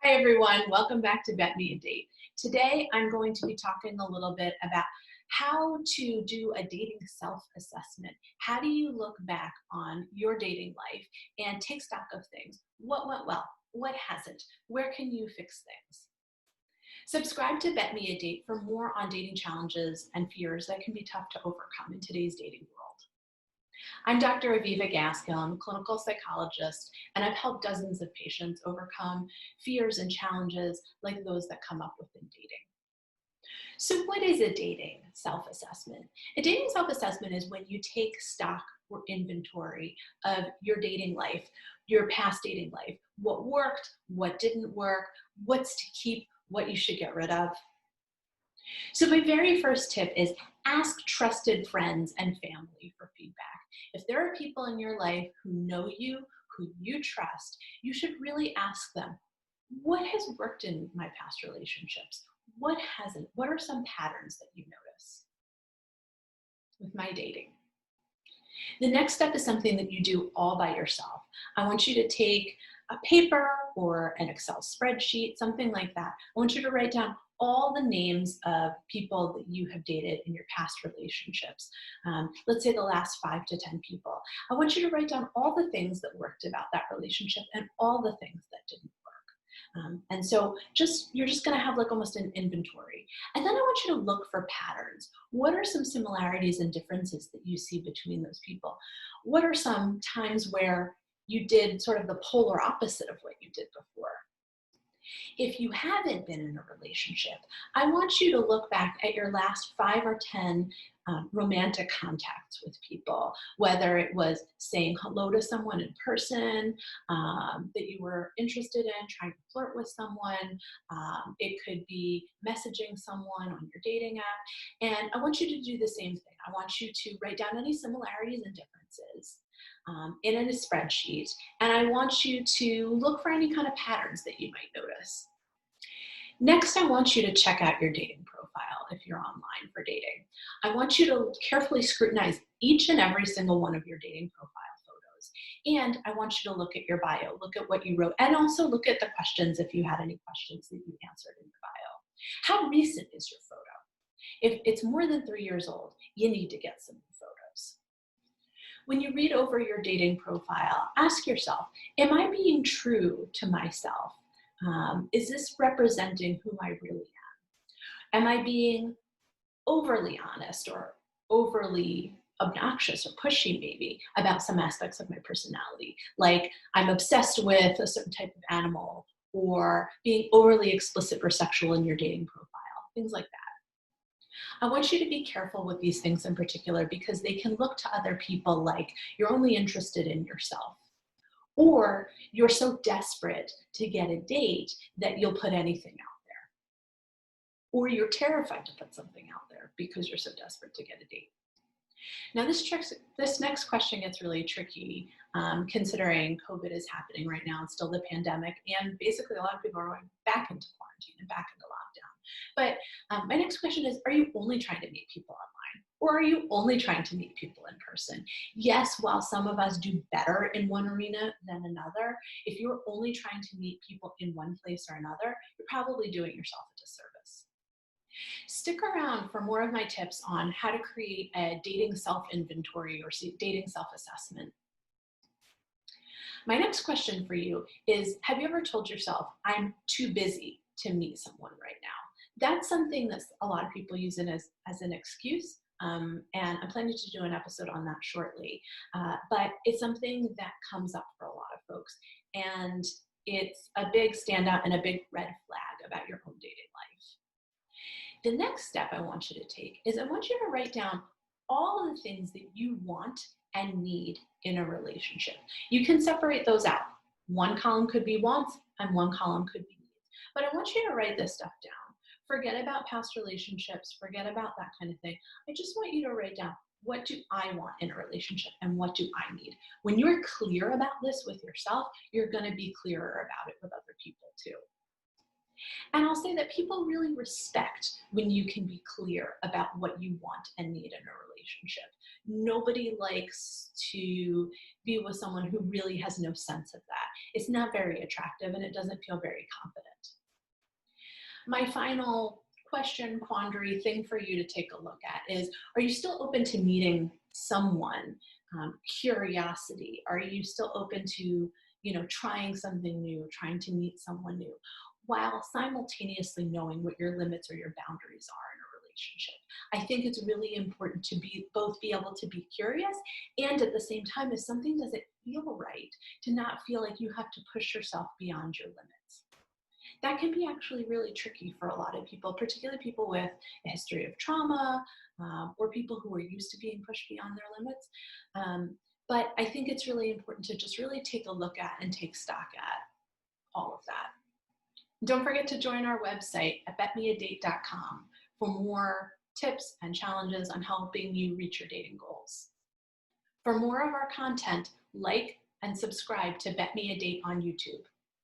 Hi everyone, welcome back to BetMeADate. Today I'm going to be talking a little bit about how to do a dating self-assessment. How do you look back on your dating life and take stock of things? What went well? What hasn't? Where can you fix things? Subscribe to BetMeADate for more on dating challenges and fears that can be tough to overcome in today's dating world. I'm Dr. Aviva Gaskill. I'm a clinical psychologist, and I've helped dozens of patients overcome fears and challenges like those that come up within dating. So what is a dating self-assessment? A dating self-assessment is when you take stock or inventory of your dating life, your past dating life, what worked, what didn't work, what's to keep, what you should get rid of. So my very first tip is ask trusted friends and family for feedback. If there are people in your life who know you, who you trust, you should really ask them, what has worked in my past relationships? What hasn't? What are some patterns that you notice with my dating? The next step is something that you do all by yourself. I want you to take a paper or an Excel spreadsheet, something like that. I want you to write down all the names of people that you have dated in your past relationships. Let's say the last 5 to 10 people. I want you to write down all the things that worked about that relationship and all the things that didn't work. And so you're just gonna have like almost an inventory. And then I want you to look for patterns. What are some similarities and differences that you see between those people? What are some times where you did sort of the polar opposite of what you did before? If you haven't been in a relationship, I want you to look back at your last 5 or 10 romantic contacts with people, whether it was saying hello to someone in person that you were interested in, trying to flirt with someone. It could be messaging someone on your dating app. And I want you to do the same thing. I want you to write down any similarities and differences in a spreadsheet. And I want you to look for any kind of patterns that you might notice. Next, I want you to check out your dating profile if you're online for dating. I want you to carefully scrutinize each and every single one of your dating profile photos. And I want you to look at your bio, look at what you wrote, and also look at the questions if you had any questions that you answered in your bio. How recent is your photo? If it's more than 3 years old, you need to get some new photos. When you read over your dating profile, ask yourself, am I being true to myself? Is this representing who I really am? Am I being overly honest or overly obnoxious or pushy maybe about some aspects of my personality? Like I'm obsessed with a certain type of animal, or being overly explicit or sexual in your dating profile, things like that. I want you to be careful with these things in particular because they can look to other people like you're only interested in yourself. Or you're so desperate to get a date that you'll put anything out there. Or you're terrified to put something out there because you're so desperate to get a date. Now this next question gets really tricky considering COVID is happening right now. It's still the pandemic, and basically a lot of people are going back into quarantine and back into lockdown. But my next question is, are you only trying to meet people online? Or are you only trying to meet people in person? Yes, while some of us do better in one arena than another, if you're only trying to meet people in one place or another, you're probably doing yourself a disservice. Stick around for more of my tips on how to create a dating self-inventory or dating self-assessment. My next question for you is, have you ever told yourself, I'm too busy to meet someone right now? That's something that a lot of people use it as an excuse. And I'm planning to do an episode on that shortly. But it's something that comes up for a lot of folks. And it's a big standout and a big red flag about your own dating life. The next step I want you to take is I want you to write down all of the things that you want and need in a relationship. You can separate those out. One column could be wants and one column could be needs. But I want you to write this stuff down. Forget about past relationships, forget about that kind of thing. I just want you to write down, what do I want in a relationship and what do I need? When you're clear about this with yourself, you're going to be clearer about it with other people too. And I'll say that people really respect when you can be clear about what you want and need in a relationship. Nobody likes to be with someone who really has no sense of that. It's not very attractive and it doesn't feel very confident. My final question, quandary, thing for you to take a look at is, are you still open to meeting someone? Curiosity. Are you still open to, trying something new, trying to meet someone new, while simultaneously knowing what your limits or your boundaries are in a relationship? I think it's really important to be able to be curious, and at the same time, if something doesn't feel right, to not feel like you have to push yourself beyond your limits. That can be actually really tricky for a lot of people, particularly people with a history of trauma, or people who are used to being pushed beyond their limits. But I think it's really important to just really take a look at and take stock at all of that. Don't forget to join our website at betmeadate.com for more tips and challenges on helping you reach your dating goals. For more of our content, like and subscribe to Bet Me a Date on YouTube.